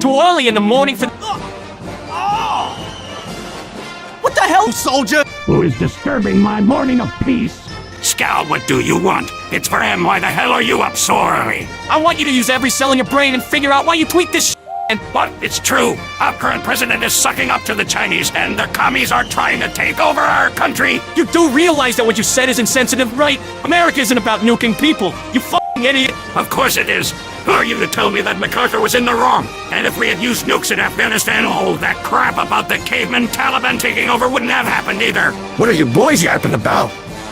Too early in the morning for... What the hell, soldier? Who is disturbing my morning of peace? Scout, what do you want? It's for him. Why the hell are you up so early? I want you to use every cell in your brain and figure out why you tweet this and... But it's true. Our current president is sucking up to the Chinese, and the commies are trying to take over our country. You do realize that what you said is insensitive, right? America isn't about nuking people. You fucking idiot. Of course it is. Who are you to tell me that MacArthur was in the wrong? And if we had used nukes in Afghanistan, all that crap about the caveman Taliban taking over wouldn't have happened either. What are you boys yapping about?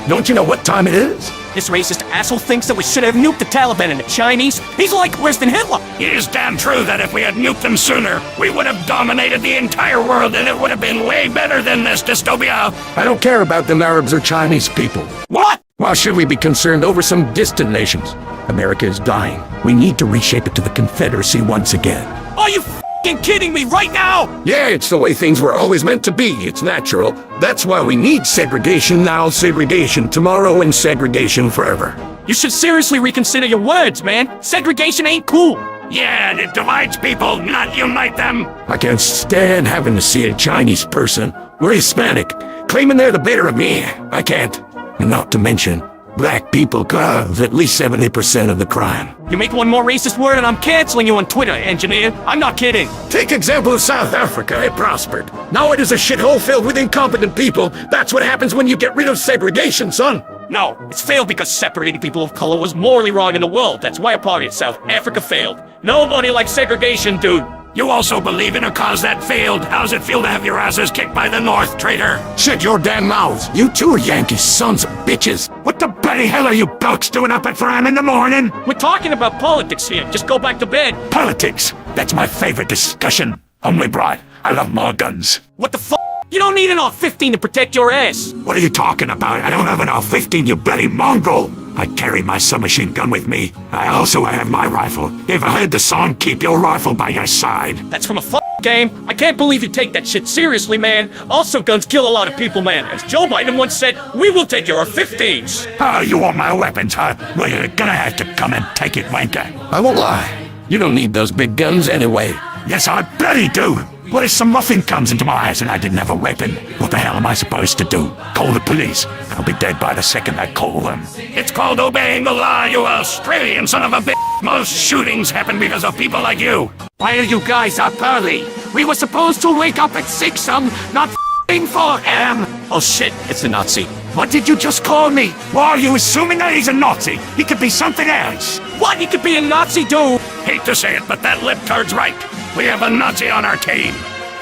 Don't you know what time it is? This racist asshole thinks that we should have nuked the Taliban and the Chinese. He's like worse than Hitler. It is damn true that if we had nuked them sooner, we would have dominated the entire world, and it would have been way better than this dystopia. I don't care about them Arabs or Chinese people. What? Why should we be concerned over some distant nations? America is dying. We need to reshape it to the Confederacy once again. Are you f***ing kidding me right now? Yeah, it's the way things were always meant to be. It's natural. That's why we need segregation now, segregation tomorrow, and segregation forever. You should seriously reconsider your words, man. Segregation ain't cool. Yeah, it divides people, not unite them. I can't stand having to see a Chinese person or Hispanic claiming they're the better of me. I can't. And not to mention, black people cause at least 70% of the crime. You make one more racist word and I'm canceling you on Twitter, engineer. I'm not kidding. Take example of South Africa. It prospered. Now it is a shithole filled with incompetent people. That's what happens when you get rid of segregation, son. No, it's failed because separating people of color was morally wrong in the world. That's why apartheid South Africa failed. Nobody likes segregation, dude. You also believe in a cause that failed. How's it feel to have your asses kicked by the North, traitor? Shut your damn mouths. You two are Yankee sons of bitches. What the bloody hell are you blokes doing up at 4 a.m. in the morning? We're talking about politics here. Just go back to bed. Politics. That's my favorite discussion. Only broad. I love more guns. What the f***? You don't need an R-15 to protect your ass. What are you talking about? I don't have an R-15, you bloody mongrel. I carry my submachine gun with me. I also have my rifle. If I heard the song, keep your rifle by your side. That's from a game. I can't believe you take that shit seriously, man. Also, guns kill a lot of people, man. As Joe Biden once said, we will take your R-15s. Oh, you want my weapons, huh? Well, you're gonna have to come and take it, wanker. I won't lie. You don't need those big guns anyway. Yes, I bloody do. What if some muffin comes into my house and I didn't have a weapon? What the hell am I supposed to do? Call the police? I'll be dead by the second I call them. It's called obeying the law, you Australian son of a bitch. Most shootings happen because of people like you. Why are you guys up early? We were supposed to wake up at 6 not 4 a.m. Oh shit, it's a Nazi. What did you just call me? Why are you assuming that he's a Nazi? He could be something else. What? He could be a Nazi, dude? Hate to say it, but that libtard's right. We have a Nazi on our team.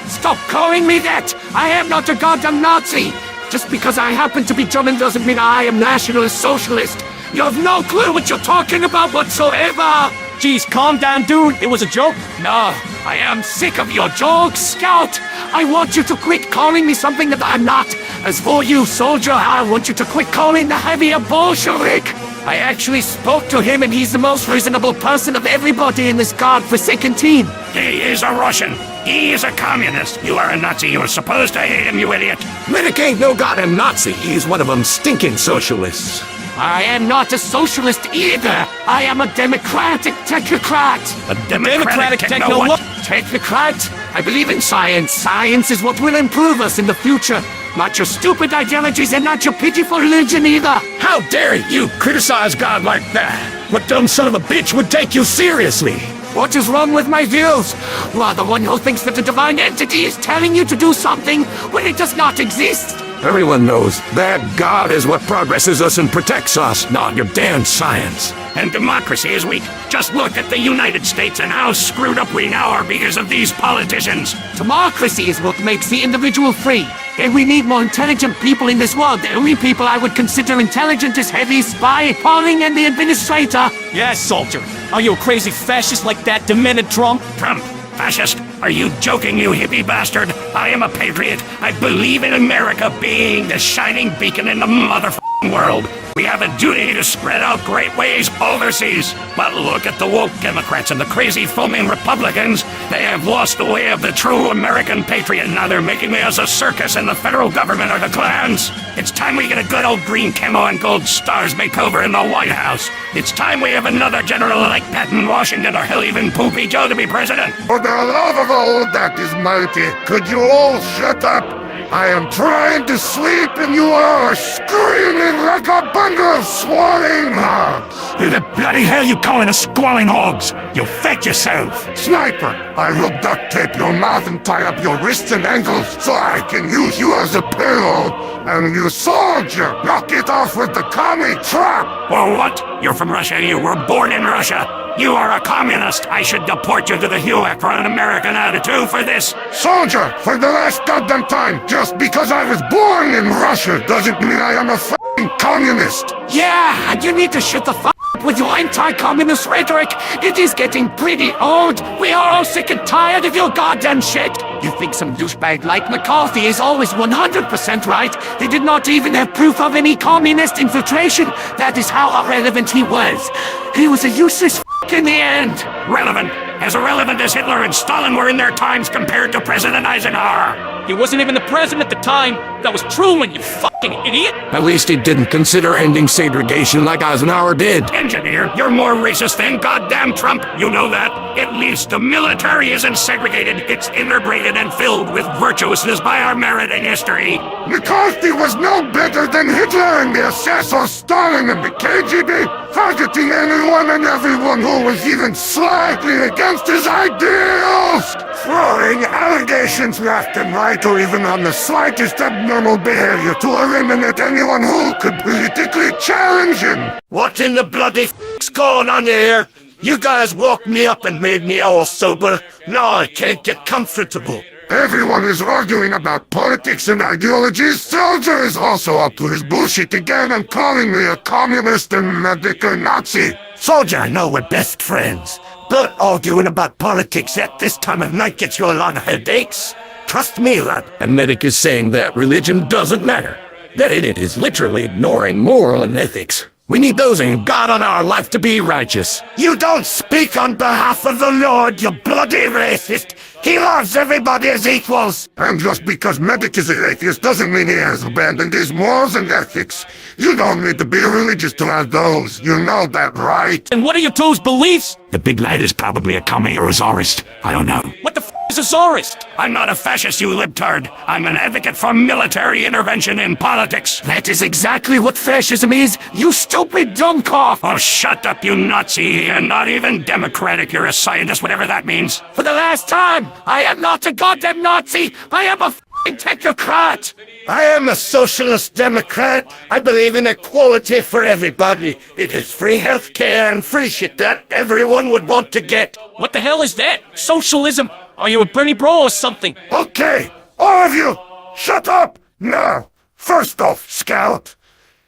Stop calling me that! I am not a goddamn Nazi! Just because I happen to be German doesn't mean I am nationalist socialist. You have no clue what you're talking about whatsoever! Jeez, calm down, dude. It was a joke? No, I am sick of your jokes, Scout! I want you to quit calling me something that I'm not. As for you, soldier, I want you to quit calling the heavy a Bolshevik! I actually spoke to him and he's the most reasonable person of everybody in this godforsaken team. He is a Russian. He is a communist. You are a Nazi. You are supposed to hate him, you idiot. Medic ain't no goddamn Nazi. He's one of them stinking socialists. I am not a socialist either. I am a democratic technocrat. A democratic technocrat? I believe in science. Science is what will improve us in the future. Not your stupid ideologies and not your pitiful religion either. How dare you criticize God like that? What dumb son of a bitch would take you seriously? What is wrong with my views? You are the one who thinks that the divine entity is telling you to do something when it does not exist. Everyone knows that God is what progresses us and protects us, not your damn science. And democracy is weak. Just look at the United States and how screwed up we now are because of these politicians. Democracy is what makes the individual free. And we need more intelligent people in this world. The only people I would consider intelligent is Heavy, Spy, Pauling, and the Administrator. Yes, soldier. Are you a crazy fascist like that demented Trump? Trump? Fascist? Are you joking, you hippie bastard? I am a patriot. I believe in America being the shining beacon in the motherfucking world. We have a duty to spread out great ways overseas. But look at the woke Democrats and the crazy foaming Republicans. They have lost the way of the true American patriot. Now they're making us a circus, and the federal government are the clans. It's time we get a good old green camo and gold stars makeover in the White House. It's time we have another general like Patton Washington or hell even Poopy Joe to be president. For the love of all that is mighty, could you all shut up? I am trying to sleep and you are screaming like a bundle of squalling hogs. Who the bloody hell you calling us squalling hogs? You fed yourself. Sniper, I will duct tape your mouth and tie up your wrists and ankles so I can use you as a payload. And you soldier, knock it off with the commie trap. Or what? You're from Russia. You were born in Russia. You are a communist. I should deport you to the HUAC for an American attitude for this. Soldier, for the last goddamn time, just because I was born in Russia doesn't mean I am a f***ing communist. Yeah, and you need to shut the f*** up with your anti-communist rhetoric. It is getting pretty old. We are all sick and tired of your goddamn shit. You think some douchebag like McCarthy is always 100% right? They did not even have proof of any communist infiltration. That is how irrelevant he was. He was a useless f*** in the end. Relevant? As irrelevant as Hitler and Stalin were in their times compared to President Eisenhower. He wasn't even the president at the time. That was Truman, you fucking idiot! At least he didn't consider ending segregation like Eisenhower did. Engineer, you're more racist than goddamn Trump. You know that? At least the military isn't segregated. It's integrated and filled with virtuousness by our merit and history. McCarthy was no better than Hitler and the SS or Stalin and the KGB, targeting anyone and everyone who was even slightly against his ideals, throwing allegations left and right or even on the slightest abnormal behavior to eliminate anyone who could politically challenge him. What in the bloody f***'s going on here? You guys woke me up and made me all sober. Now I can't get comfortable. Everyone is arguing about politics and ideologies. Soldier is also up to his bullshit again and calling me a communist and medical Nazi. Soldier, I know we're best friends, but arguing about politics at this time of night gets you a lot of headaches. Trust me, lad. A medic is saying that religion doesn't matter. That it is literally ignoring moral and ethics. We need those in God on our life to be righteous. You don't speak on behalf of the Lord, you bloody racist. He loves everybody as equals. And just because Medic is an atheist doesn't mean he has abandoned his morals and ethics. You don't need to be religious to have those. You know that, right? And what are your two's beliefs? The big lad is probably a commie or a czarist. I don't know. What the f is a czarist? I'm not a fascist, you libtard. I'm an advocate for military intervention in politics. That is exactly what fascism is, you stupid dumbcough! Oh, shut up, you Nazi. You're not even democratic. You're a scientist, whatever that means. For the last time, I am not a goddamn Nazi! I am a f***ing technocrat! I am a socialist democrat. I believe in equality for everybody. It is free healthcare and free shit that everyone would want to get. What the hell is that? Socialism? Are you a Bernie bro or something? Okay, all of you, shut up! Now, first off, Scout,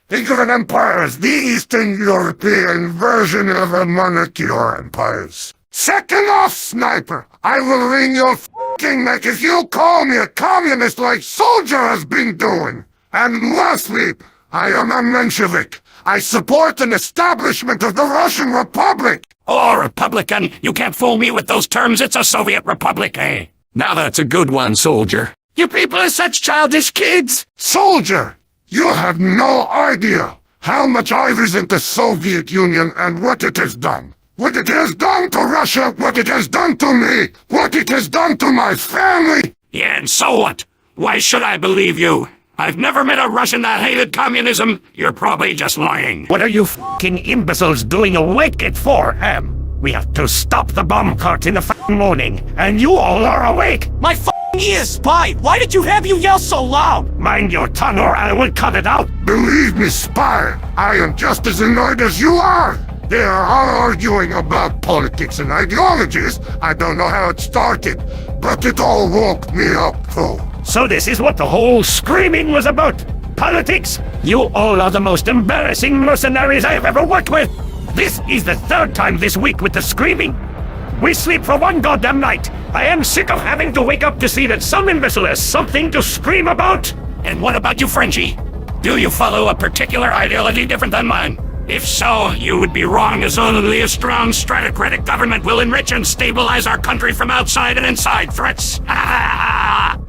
think of an empire as the Eastern European version of a monarchy or empires. Second off, Sniper, I will wring your f***ing neck if you call me a communist like Soldier has been doing. And lastly, I am a Menshevik. I support an establishment of the Russian Republic. Oh, Republican. You can't fool me with those terms. It's a Soviet Republic, eh? Now that's a good one, soldier. You people are such childish kids! Soldier, you have no idea how much I resent the Soviet Union and what it has done. What it has done to Russia, what it has done to me, what it has done to my family. Yeah, and so what? Why should I believe you? I've never met a Russian that hated communism. You're probably just lying. What are you f***ing imbeciles doing awake at 4 a.m.? We have to stop the bomb cart in the f***ing morning, and you all are awake! My f***ing ears, Spy! Why did you have you yell so loud? Mind your tongue or I will cut it out! Believe me, Spy, I am just as annoyed as you are. They are all arguing about politics and ideologies. I don't know how it started, but it all woke me up, though. So this is what the whole screaming was about? Politics? You all are the most embarrassing mercenaries I have ever worked with! This is the 3rd time this week with the screaming. We sleep for 1 goddamn night. I am sick of having to wake up to see that some imbecile has something to scream about. And what about you, Frenchie? Do you follow a particular ideology different than mine? If so, you would be wrong, as only a strong stratocratic government will enrich and stabilize our country from outside and inside threats.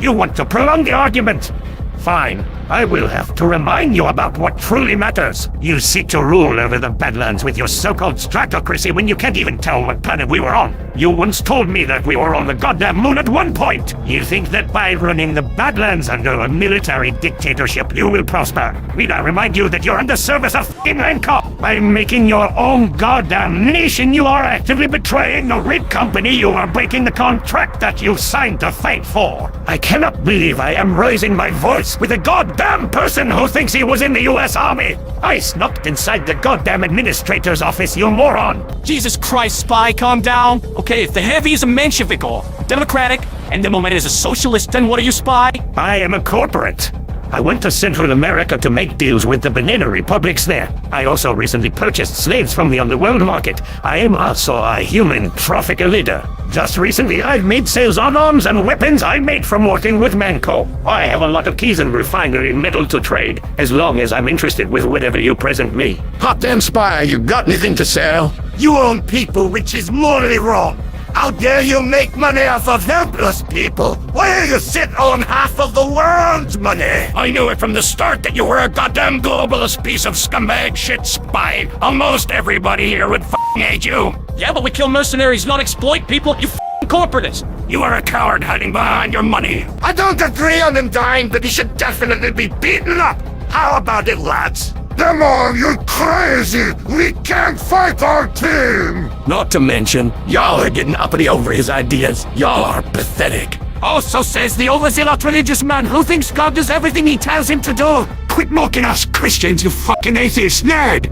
You want to prolong the argument? Fine. I will have to remind you about what truly matters. You seek to rule over the Badlands with your so-called stratocracy when you can't even tell what planet we were on. You once told me that we were on the goddamn moon at one point. You think that by running the Badlands under a military dictatorship, you will prosper. Need I remind you that you're under service of f***ing Rancor? By making your own goddamn nation, you are actively betraying the rig company. You are breaking the contract that you signed to fight for. I cannot believe I am raising my voice with a goddamn person who thinks he was in the US Army. I snuck inside the goddamn administrator's office, you moron. Jesus Christ, Spy, calm down. Okay, if the heavy is a Menshevik or Democratic, and the moment is a socialist, then what are you, Spy? I am a corporate. I went to Central America to make deals with the banana republics there. I also recently purchased slaves from the underworld market. I am also a human trafficker leader. Just recently, I've made sales on arms and weapons I made from working with Manco. I have a lot of keys and refinery metal to trade, as long as I'm interested with whatever you present me. Hot damn Spy, you got anything to sell? You own people, which is morally wrong. How dare you make money off of helpless people? Why do you sit on half of the world's money? I knew it from the start that you were a goddamn globalist piece of scumbag shit, Spy. Almost everybody here would f***ing hate you. Yeah, but we kill mercenaries, not exploit people, you f***ing corporatist. You are a coward hiding behind your money. I don't agree on him dying, but he should definitely be beaten up. How about it, lads? Come on, you're crazy! We can't fight our team! Not to mention, y'all are getting uppity over his ideas. Y'all are pathetic. Also says the overzealous religious man who thinks God does everything he tells him to do. Quit mocking us Christians, you fucking atheist nerd!